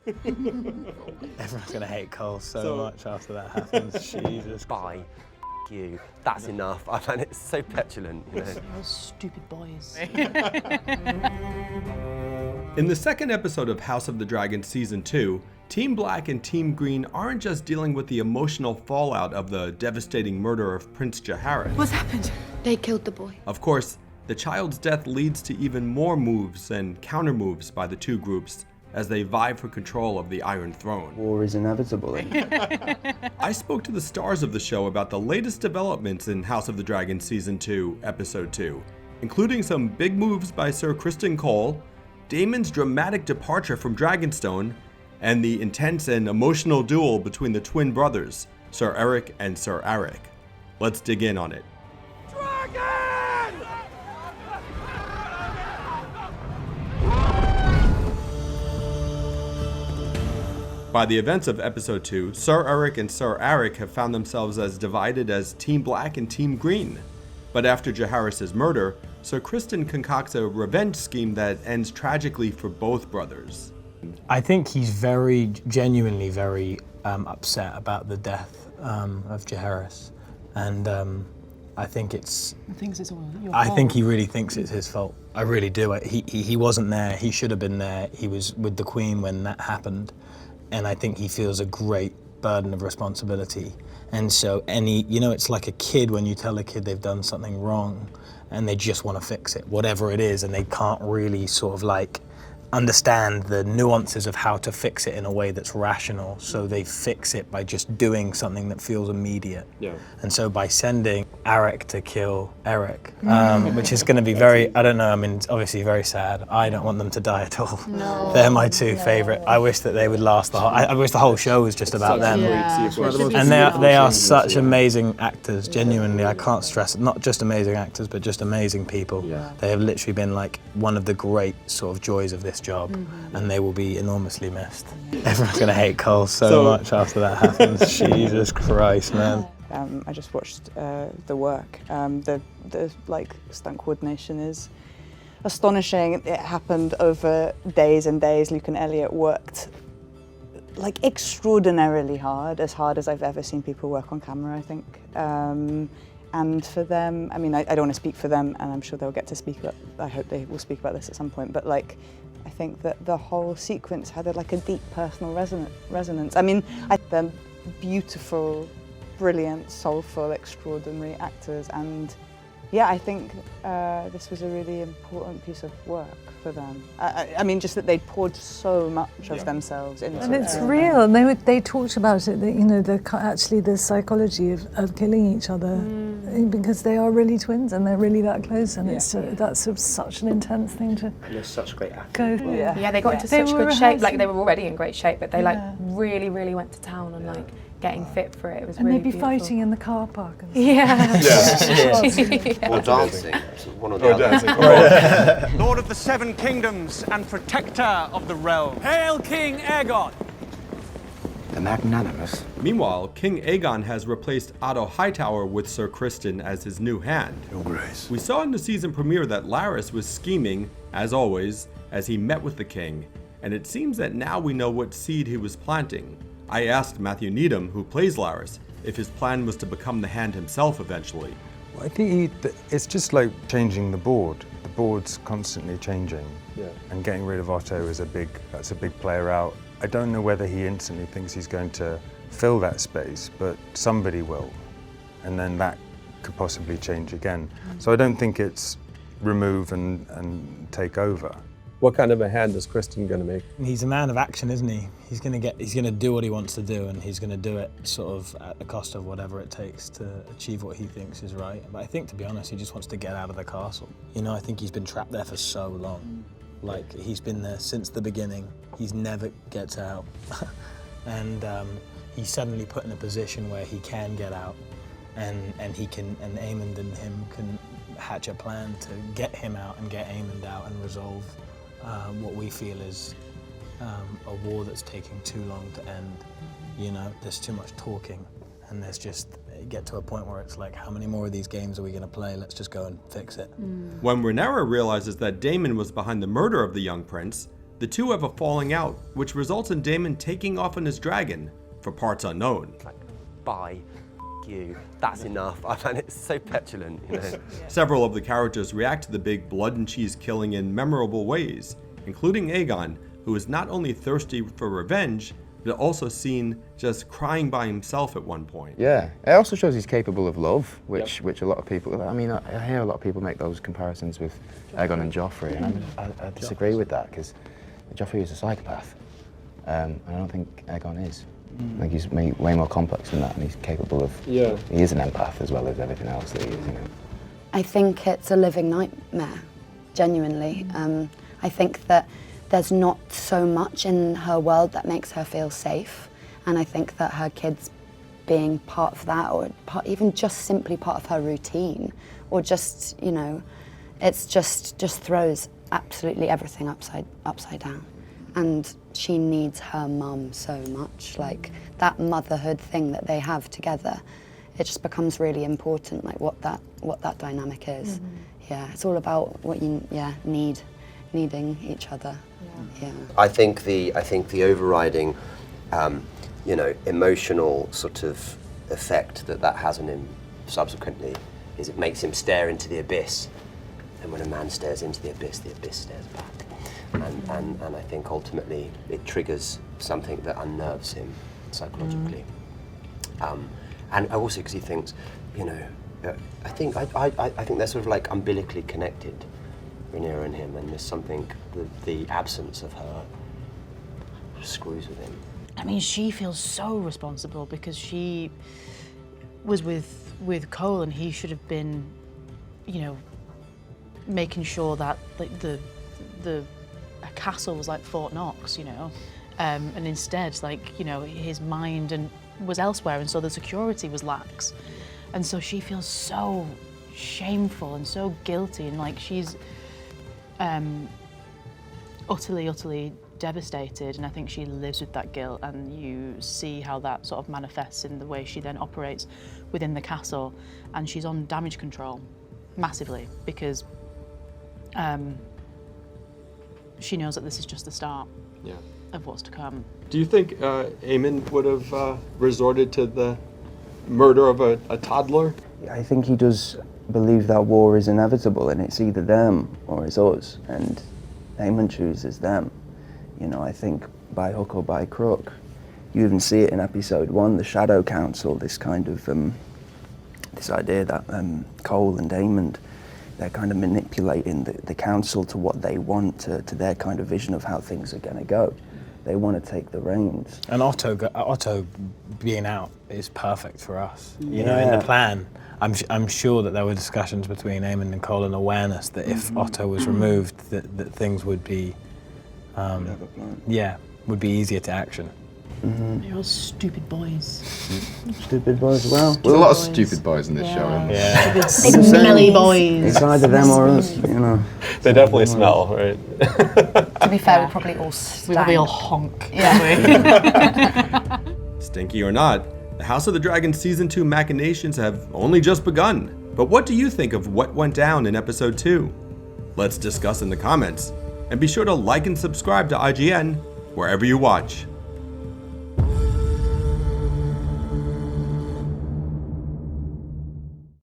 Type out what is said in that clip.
Everyone's gonna hate Cole so much after that happens. Jesus. Bye. You. That's enough. I find it so petulant, you know. Those stupid boys. In the second episode of House of the Dragon Season 2, Team Black and Team Green aren't just dealing with the emotional fallout of the devastating murder of Prince Jaehaerys. What's happened? They killed the boy. Of course, the child's death leads to even more moves and counter moves by the two groups as they vie for control of the Iron Throne. War is inevitable. I spoke to the stars of the show about the latest developments in House of the Dragon Season 2, Episode 2, including some big moves by Ser Criston Cole, Daemon's dramatic departure from Dragonstone, and the intense and emotional duel between the twin brothers, Ser Erryk and Ser Arryk. Let's dig in on it. By the events of Episode 2, Ser Erryk and Ser Arryk have found themselves as divided as Team Black and Team Green. But after Jaehaerys' murder, Ser Criston concocts a revenge scheme that ends tragically for both brothers. I think he's genuinely very upset about the death of Jaehaerys. And I think it's all your fault. I think he really thinks it's his fault. I really do. He wasn't there. He should have been there. He was with the Queen when that happened. And I think he feels a great burden of responsibility. And so it's like a kid when you tell a kid they've done something wrong and they just want to fix it, whatever it is, and they can't really sort of like understand the nuances of how to fix it in a way that's rational, so they fix it by just doing something that feels immediate. Yeah. And so by sending Arryk to kill Erryk, which is going to be very, I don't know, I mean, it's obviously very sad. I don't want them to die at all. No. They're my two favourite. I wish that they would last the whole, I wish the whole show was just about them. Yeah. And they are such amazing actors, genuinely. I can't stress it. Not just amazing actors, but just amazing people. Yeah. They have literally been like one of the great sort of joys of this job, and they will be enormously missed. Everyone's gonna hate Cole so much after that happens. Jesus Christ, man. I just watched the work. The stunt coordination is astonishing. It happened over days and days. Luke and Elliot worked like extraordinarily hard as I've ever seen people work on camera, I think. And for them, I mean, I don't want to speak for them, and I'm sure they'll get to speak about, I hope they will speak about this at some point, but like, I think that the whole sequence had a deep personal resonance. I mean, they're beautiful, brilliant, soulful, extraordinary actors, and yeah, I think this was a really important piece of work for them. I mean, just that they'd poured so much of themselves into it. And it's real, and they talked about it, that, actually the psychology of killing each other, because they are really twins and they're really that close, and that's such an intense thing to They're such great go through. Yeah, they got into such good shape, like they were already in great shape, but they really, really went to town on getting fit for it. It was and really they'd be beautiful. fighting in the car park. And Or dancing. One or the other. Lord of the Seven Kingdoms and protector of the realm. Hail King Aegon! The magnanimous. Meanwhile, King Aegon has replaced Otto Hightower with Ser Criston as his new hand. Your Grace. We saw in the season premiere that Larys was scheming, as always, as he met with the king, and it seems that now we know what seed he was planting. I asked Matthew Needham, who plays Larys, if his plan was to become the hand himself eventually. I think it's just like changing the board. The board's constantly changing, and getting rid of Otto is that's a big player out. I don't know whether he instantly thinks he's going to fill that space, but somebody will, and then that could possibly change again. So I don't think it's remove and take over. What kind of a hand is Criston going to make? He's a man of action, isn't he? He's going to do what he wants to do, and he's going to do it sort of at the cost of whatever it takes to achieve what he thinks is right. But I think, to be honest, he just wants to get out of the castle. I think he's been trapped there for so long. Like, he's been there since the beginning. He's never gets out. And he's suddenly put in a position where he can get out, and Aemond and him can hatch a plan to get him out and get Aemond out and resolve what we feel is a war that's taking too long to end. There's too much talking, and there's just get to a point where it's like, how many more of these games are we going to play? Let's just go and fix it. When Rhaenyra realizes that Daemon was behind the murder of the young prince, the the two have a falling out, which results in Daemon taking off on his dragon for parts unknown. Like, bye, you, that's enough. I find it so petulant, you know. Several of the characters react to the big blood and cheese killing in memorable ways, including Aegon, who is not only thirsty for revenge, but also seen just crying by himself at one point. Yeah, it also shows he's capable of love, which a lot of people, I mean, I hear a lot of people make those comparisons with Aegon and Joffrey, and I disagree with that, because Joffrey is a psychopath, and I don't think Aegon is. I think he's way more complex than that, and he's capable of, he is an empath as well as everything else that he is, you know. I think it's a living nightmare, genuinely. I think that there's not so much in her world that makes her feel safe, and I think that her kids being part of that, or even just simply part of her routine, or just, you know, it's just throws absolutely everything upside down. And she needs her mum so much, like that motherhood thing that they have together, it just becomes really important, like what that dynamic is. Yeah, it's all about what you needing each other. Yeah. I think the overriding, you know, emotional sort of effect that has on him subsequently is it makes him stare into the abyss, and when a man stares into the abyss stares back. And I think ultimately it triggers something that unnerves him psychologically. And also because he thinks, you know, I think they're sort of like umbilically connected, Rhaenyra and him, and there's something, the absence of her screws with him. I mean, she feels so responsible because she was with Cole, and he should have been, you know, making sure that like a castle was like Fort Knox, you know, and instead, like, you know, his mind was elsewhere, and so the security was lax, and so she feels so shameful and so guilty, and like she's utterly devastated, and I think she lives with that guilt, and you see how that sort of manifests in the way she then operates within the castle, and she's on damage control massively because she knows that this is just the start of what's to come. Do you think Aemond would have resorted to the murder of a toddler? I think he does believe that war is inevitable, and it's either them or it's us, and Aemond chooses them. You know, I think by hook or by crook. You even see it in episode 1, the Shadow Council, this kind of, this idea that Cole and Aemond, they're kind of manipulating the council to what they want, to their kind of vision of how things are going to go. They want to take the reins. And Otto being out is perfect for us. You know, in the plan, I'm sure that there were discussions between Aemond and Cole, and awareness that if Otto was removed, that things would be, would be easier to action. You're all stupid boys. Stupid boys, well. There's a lot of stupid boys in this show. Yeah. Stupid, smelly boys. It's either them or us, you know. They definitely smell, right? To be fair, we probably all stank. We probably all honk. Yeah. Stinky or not, the House of the Dragon Season 2 machinations have only just begun. But what do you think of what went down in Episode 2? Let's discuss in the comments. And be sure to like and subscribe to IGN wherever you watch.